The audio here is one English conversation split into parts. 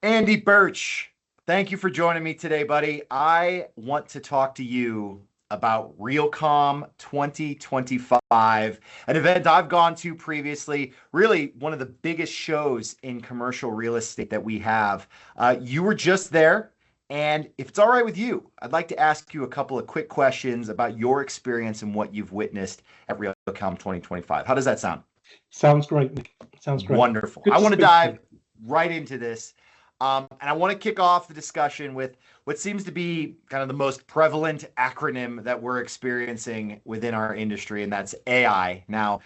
Andy Birch, thank you for joining me today, buddy. I want to talk to you about Realcomm 2025, an event I've gone to previously, really one of the biggest shows in commercial real estate that we have. You were just there, and if it's all right with you, I'd like to ask you a couple of quick questions about your experience and what you've witnessed at Realcomm 2025. How does that sound? Sounds great, Nick. Sounds great. Wonderful. Good I to want to speak to dive you. right into this. And I want to kick off the discussion with what seems to be kind of the most prevalent acronym that we're experiencing within our industry, and that's AI. Now,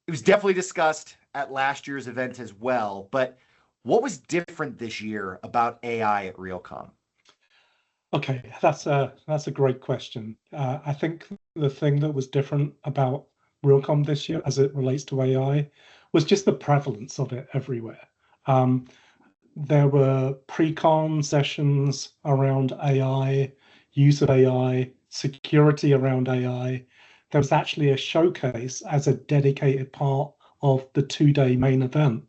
it was definitely discussed at last year's event as well, but what was different this year about AI at Realcomm? Okay, that's a great question. I think the thing that was different about Realcomm this year, as it relates to AI, was just the prevalence of it everywhere. Um, there were pre-con sessions around AI, use of AI, security around AI. There was actually a showcase as a dedicated part of the two-day main event,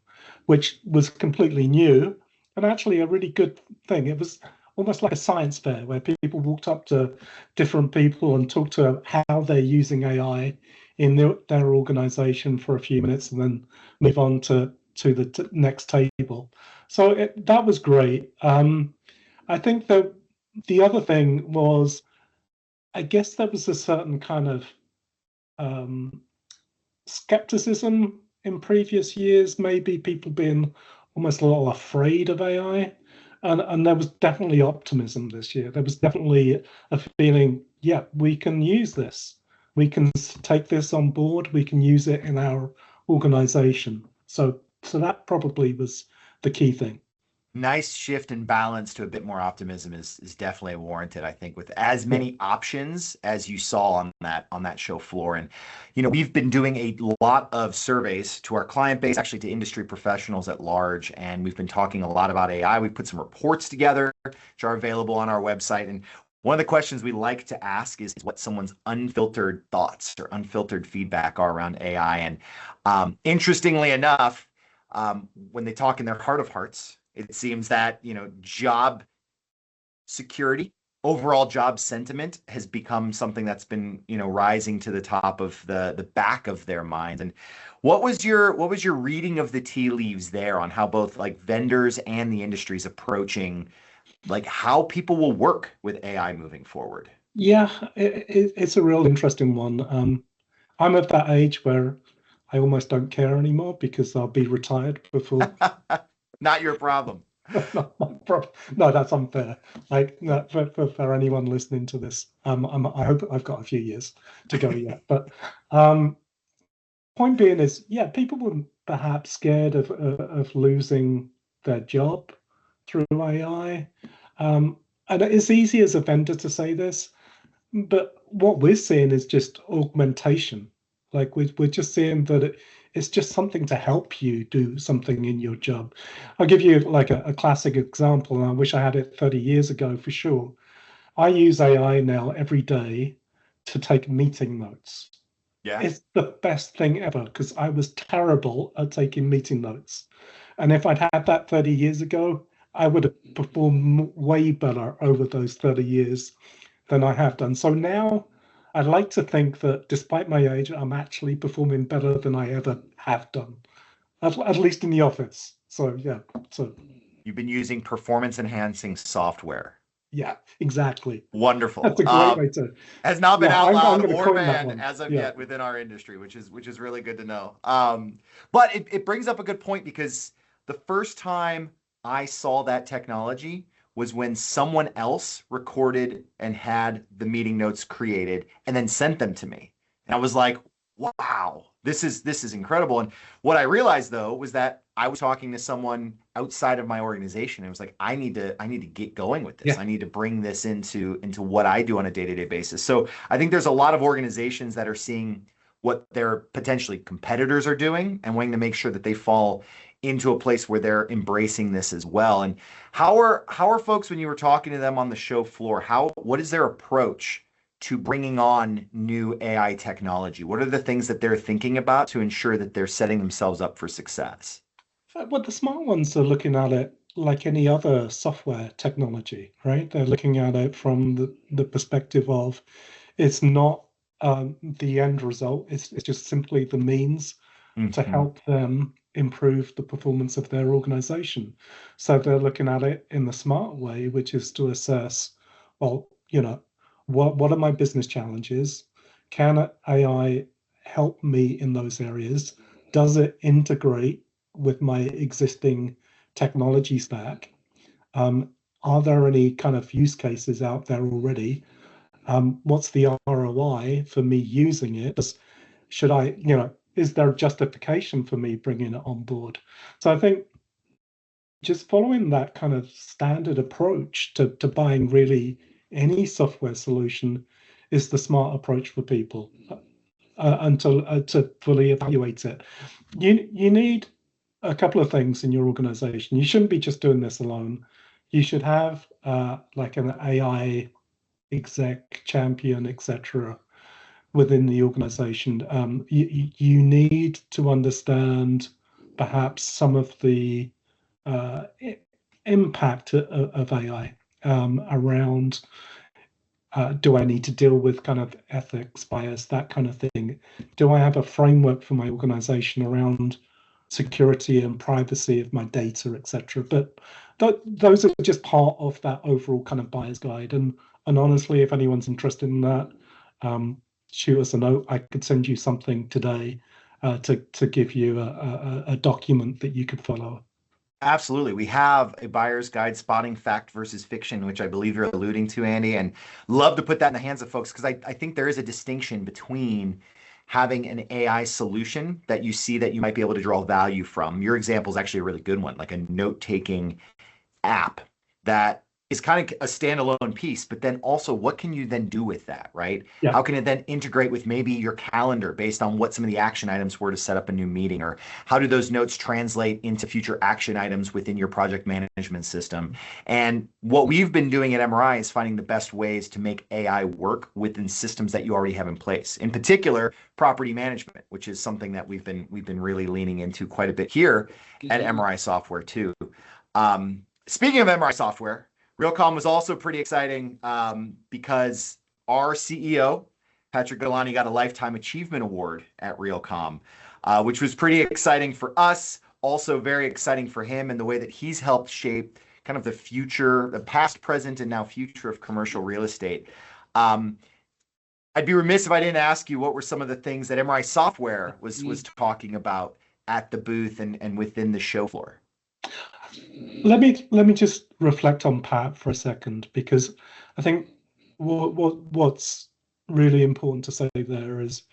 which was completely new and actually a really good thing. It was almost like a science fair where people walked up to different people and talked to how they're using AI in their organization for a few minutes and then move on to the next table. So that was great. I think that the other thing was, I guess there was a certain kind of um, skepticism in previous years, maybe people being almost a little afraid of AI. And there was definitely optimism this year. There was definitely a feeling, yeah, we can use this. We can take this on board. We can use it in our organization. So that probably was the key thing. Nice shift in balance to a bit more optimism is definitely warranted, I think, with as Yeah. many options as you saw on that show floor. And we've been doing a lot of surveys to our client base, actually to industry professionals at large, and we've been talking a lot about AI. We put some reports together, which are available on our website. And one of the questions we like to ask is what someone's unfiltered thoughts or unfiltered feedback are around AI. And interestingly enough, when they talk in their heart of hearts, it seems that, job security, overall job sentiment has become something that's been, rising to the top of the back of their minds. And what was your reading of the tea leaves there on how both like vendors and the industry is approaching like how people will work with AI moving forward? Yeah, it's a real interesting one. I'm at that age where I almost don't care anymore because I'll be retired before. Not your problem. No, that's unfair. Like no, for anyone listening to this, I hope I've got a few years to go yet. But um, point being is, yeah, people were perhaps scared of losing their job through AI. And it's easy as a vendor to say this, but what we're seeing is just augmentation. Like we're just seeing that it's just something to help you do something in your job. I'll give you like a classic example, and I wish I had it 30 years ago for sure. I use AI now every day to take meeting notes. Yeah. It's the best thing ever because I was terrible at taking meeting notes. And if I'd had that 30 years ago, I would have performed way better over those 30 years than I have done. So now I'd like to think that despite my age, I'm actually performing better than I ever have done, at least in the office. So yeah, so You've been using performance enhancing software. yeah, exactly. Wonderful. That's a great way to. Has not been Yeah, out I'm loud going to or coin that banned one. as of Yeah, yet within our industry, which is really good to know. But it brings up a good point because the first time I saw that technology was when someone else recorded and had the meeting notes created and then sent them to me. And I was like, wow, this is incredible. And what I realized though was that I was talking to someone outside of my organization. It was like I need to get going with this. yeah, I need to bring this into what I do on a day-to-day basis. So I think there's a lot of organizations that are seeing what their potentially competitors are doing and wanting to make sure that they fall into a place where they're embracing this as well. And how are folks when you were talking to them on the show floor? What is their approach to bringing on new AI technology? What are the things that they're thinking about to ensure that they're setting themselves up for success? well, the smart ones are looking at it. like any other software technology, right? They're looking at it from the perspective of it's not the end result, it's just simply the means to Hmm. help them improve the performance of their organization. So they're looking at it in the smart way, which is to assess, well, what are my business challenges? Can AI help me in those areas? Does it integrate with my existing technology stack? Um, are there any kind of use cases out there already? What's the ROI for me using it? Should I, is there justification for me bringing it on board? So I think just following that kind of standard approach to buying really any software solution is the smart approach for people until to fully evaluate it. You need a couple of things in your organization. You shouldn't be just doing this alone. You should have like an AI exec champion, etc within the organization. You need to understand perhaps some of the uh, impact of AI around do I need to deal with kind of ethics, bias, that kind of thing? Do I have a framework for my organization around security and privacy of my data, etc.? But those are just part of that overall kind of buyer's guide. And honestly, if anyone's interested in that, um, shoot us a note. I could send you something today to give you a document that you could follow. Absolutely. We have a buyer's guide spotting fact versus fiction, which I believe you're alluding to, Andy, and love to put that in the hands of folks because I think there is a distinction between having an AI solution that you see that you might be able to draw value from. Your example is actually a really good one, like a note-taking app that is kind of a standalone piece, but then also what can you then do with that, right? Yeah. How can it then integrate with maybe your calendar based on what some of the action items were to set up a new meeting, or how do those notes translate into future action items within your project management system? And what we've been doing at MRI is finding the best ways to make AI work within systems that you already have in place. In particular, property management, which is something that we've been really leaning into quite a bit here at MRI Software too. Speaking of MRI software, Realcomm was also pretty exciting because our CEO, Patrick Galani, got a Lifetime Achievement Award at Realcomm, which was pretty exciting for us, also very exciting for him and the way that he's helped shape kind of the future, the past, present, and now future of commercial real estate. Um, I'd be remiss if I didn't ask you what were some of the things that MRI Software was talking about at the booth and within the show floor. Let me just reflect on Pat for a second because I think what's really important to say there is,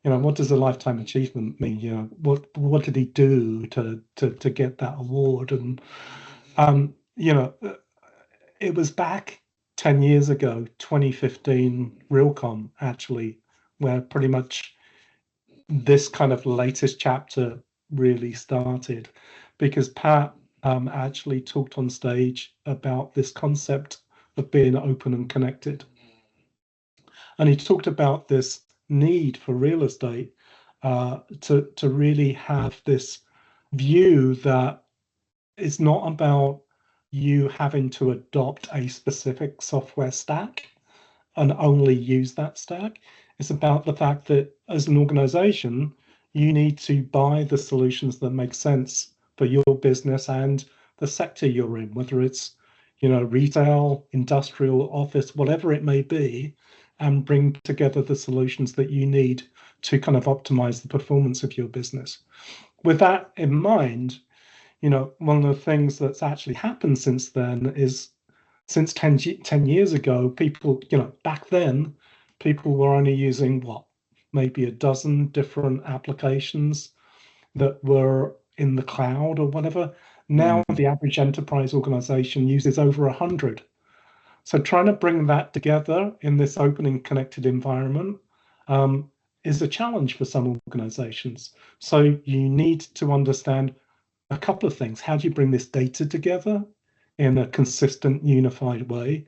what does a lifetime achievement mean? What did he do to get that award? And um, you know, uh, it was back 10 years ago, 2015, Realcomm actually, where pretty much this kind of latest chapter really started because Pat actually talked on stage about this concept of being open and connected. And he talked about this need for real estate to really have this view that it's not about you having to adopt a specific software stack and only use that stack. It's about the fact that as an organization, you need to buy the solutions that make sense for your business and the sector you're in, whether it's, retail, industrial, office, whatever it may be, and bring together the solutions that you need to kind of optimize the performance of your business. With that in mind, one of the things that's actually happened since then is since 10 years ago, people, back then, people were only using what, maybe a dozen different applications that were in the cloud or whatever. Now, Mm. the average enterprise organization uses over 100. So, trying to bring that together in this open and connected environment is a challenge for some organizations. So, you need to understand a couple of things. How do you bring this data together in a consistent, unified way?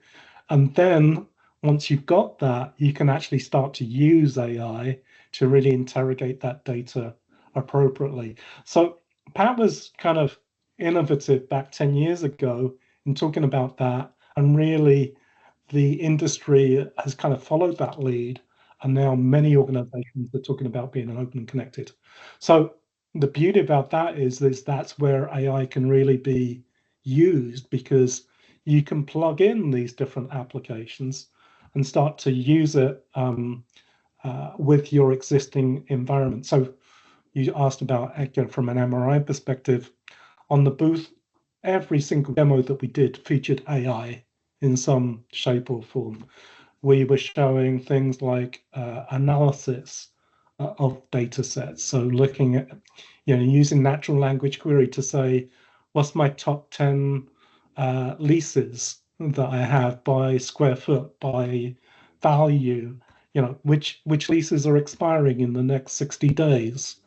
And then once you've got that, you can actually start to use AI to really interrogate that data appropriately. So Pat was kind of innovative back 10 years ago in talking about that. And really, the industry has kind of followed that lead. And now many organizations are talking about being open and connected. So the beauty about that is that's where AI can really be used, because you can plug in these different applications and start to use it with your existing environment. So you asked about, again, from an MRI perspective, on the booth, every single demo that we did featured AI in some shape or form. We were showing things like analysis of data sets. So looking at, using natural language query to say, what's my top 10 leases that I have by square foot, by value, which leases are expiring in the next 60 days.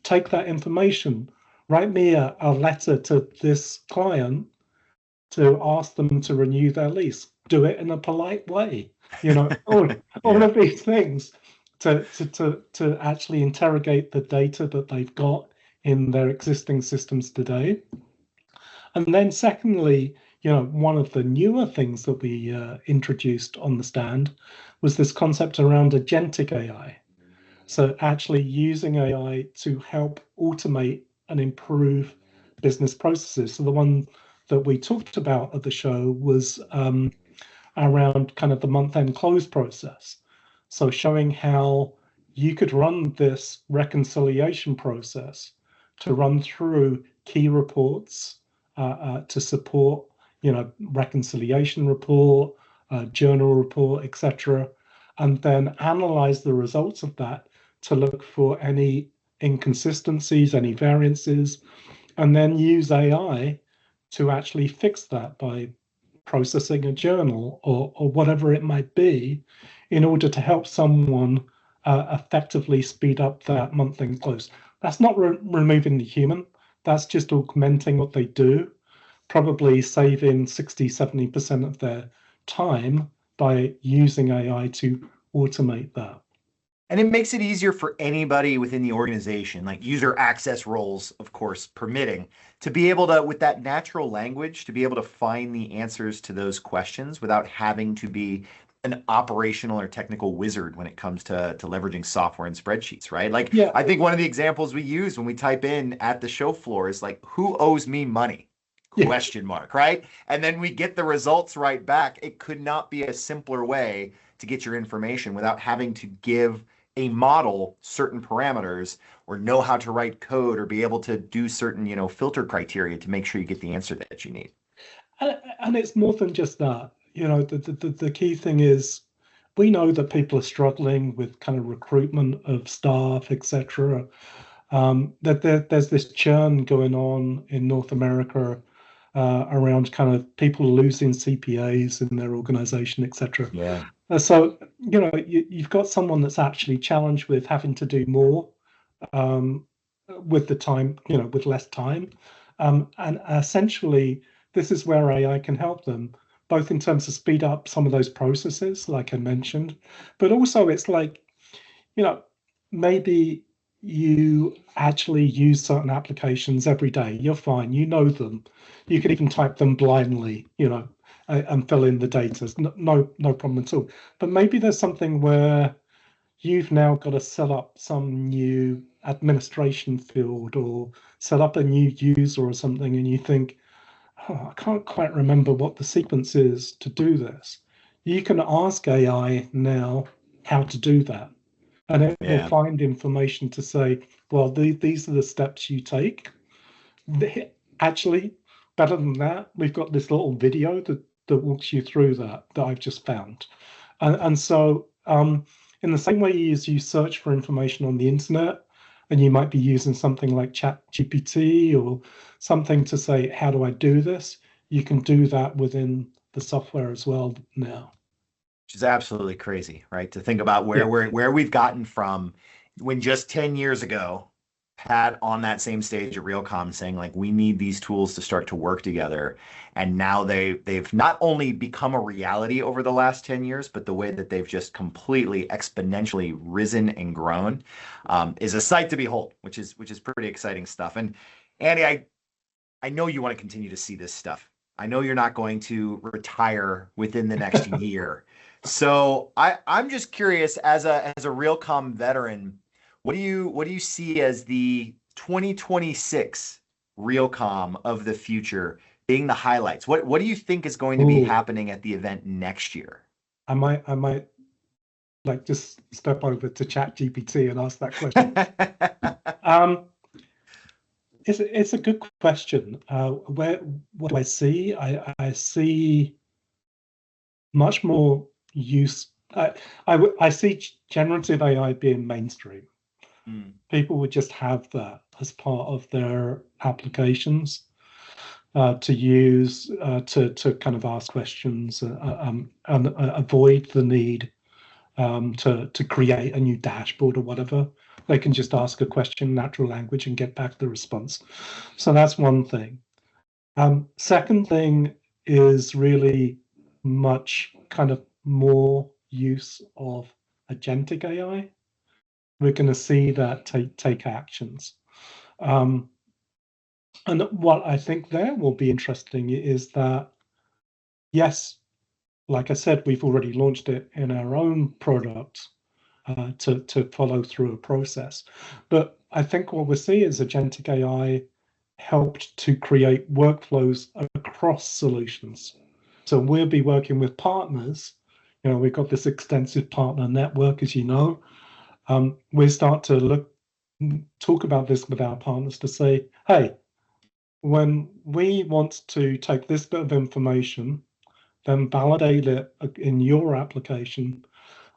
Take that information, write me a letter to this client to ask them to renew their lease. Do it in a polite way. All Yeah. of these things to actually interrogate the data that they've got in their existing systems today. And then secondly, one of the newer things that we introduced on the stand was this concept around agentic AI. So actually using AI to help automate and improve business processes. So the one that we talked about at the show was around kind of the month-end close process. So showing how you could run this reconciliation process to run through key reports to support, reconciliation report, journal report, etc., and then analyze the results of that to look for any inconsistencies, any variances, and then use AI to actually fix that by processing a journal or whatever it might be in order to help someone effectively speed up that month-end close. That's not removing the human, that's just augmenting what they do, probably saving 60-70% of their time by using AI to automate that. And it makes it easier for anybody within the organization, like user access roles, of course, permitting, to be able to, with that natural language, to be able to find the answers to those questions without having to be an operational or technical wizard when it comes to leveraging software and spreadsheets, right? Like, Yeah, I think one of the examples we use when we type in at the show floor is like, who owes me money? yeah. Question mark, right? And then we get the results right back. It could not be a simpler way to get your information without having to give a model certain parameters or know how to write code or be able to do certain, filter criteria to make sure you get the answer that you need. And it's more than just that. The key thing is we know that people are struggling with kind of recruitment of staff, etc. There's this churn going on in North America around kind of people losing CPAs in their organization, etc. Yeah. So, you've got someone that's actually challenged with having to do more um, with the time, with less time. And essentially, this is where AI can help them, both in terms of speed up some of those processes, like I mentioned, but also it's like, you know, maybe you actually use certain applications every day. You're fine, you know them. You can even type them blindly, and fill in the data. No problem at all. But maybe there's something where you've now got to set up some new administration field or set up a new user or something, and you think, oh, I can't quite remember what the sequence is to do this. You can ask AI now how to do that, and it will Yeah. find information to say, well, these are the steps you take. Actually, better than that, we've got this little video that walks you through that I've just found. And so, in the same way as you search for information on the internet, and you might be using something like Chat GPT or something to say, how do I do this? You can do that within the software as well now. Which is absolutely crazy, right? To think about Yeah. where we've gotten from when just 10 years ago, Pat on that same stage at Realcomm saying like we need these tools to start to work together. And now they've not only become a reality over the last 10 years, but the way that they've just completely exponentially risen and grown is a sight to behold, which is pretty exciting stuff. And Andy, I know you want to continue to see this stuff. I know you're not going to retire within the next year. So I'm just curious, as a Realcomm veteran, what do you see as the 2026 Realcomm of the future being the highlights? What do you think is going to be Oh, happening at the event next year? I might like just step over to Chat GPT and ask that question. Um, it's a good question. What do I see? I see much more use. I see generative AI being mainstream. Mm, People would just have that as part of their applications to use to kind of ask questions and avoid the need to create a new dashboard or whatever. They can just ask a question in natural language and get back the response. So that's one thing. Second thing is really much kind of more use of agentic AI. We're going to see that take actions. Um, and what I think there will be interesting is that, yes, like I said, we've already launched it in our own product to follow through a process. But I think what we're seeing is agentic AI helped to create workflows across solutions. So we'll be working with partners. You know, we've got this extensive partner network, as you know. We start to talk about this with our partners to say, hey, when we want to take this bit of information, then validate it in your application,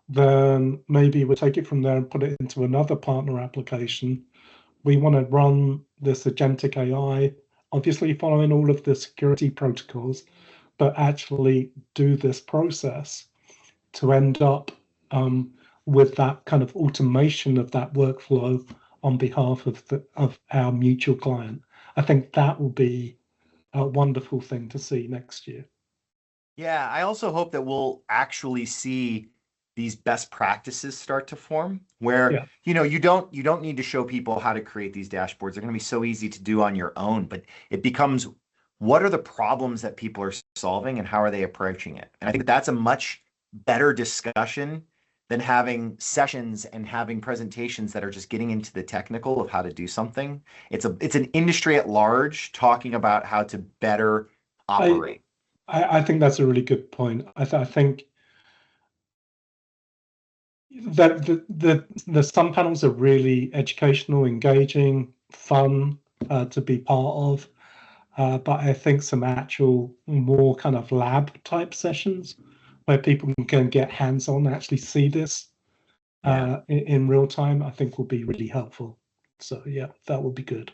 then maybe we'll take it from there and put it into another partner application. We want to run this agentic AI, obviously following all of the security protocols, but actually do this process to end up with that kind of automation of that workflow on behalf of our mutual client. I think that will be a wonderful thing to see next year. yeah, I also hope that we'll actually see these best practices start to form where, Yeah. you don't need to show people how to create these dashboards. They're going to be so easy to do on your own, but it becomes what are the problems that people are solving and how are they approaching it? And I think that's a much better discussion than having sessions and having presentations that are just getting into the technical of how to do something. It's an industry at large talking about how to better I operate. I think that's a really good point. I think that the sun panels are really educational, engaging, fun to be part of. But I think some actual more kind of lab type sessions where people can get hands on, actually see this Yeah. in real time, I think will be really helpful. So yeah, that would be good.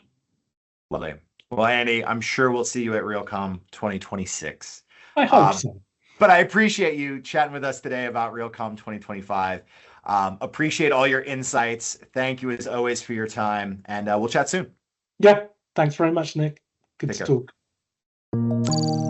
Lovely. Well, Andy, I'm sure we'll see you at Realcomm 2026. I hope Um, so. but I appreciate you chatting with us today about Realcomm 2025. Appreciate all your insights. Thank you as always for your time, and we'll chat soon. Yeah, thanks very much, Nick. Good Take to care. talk.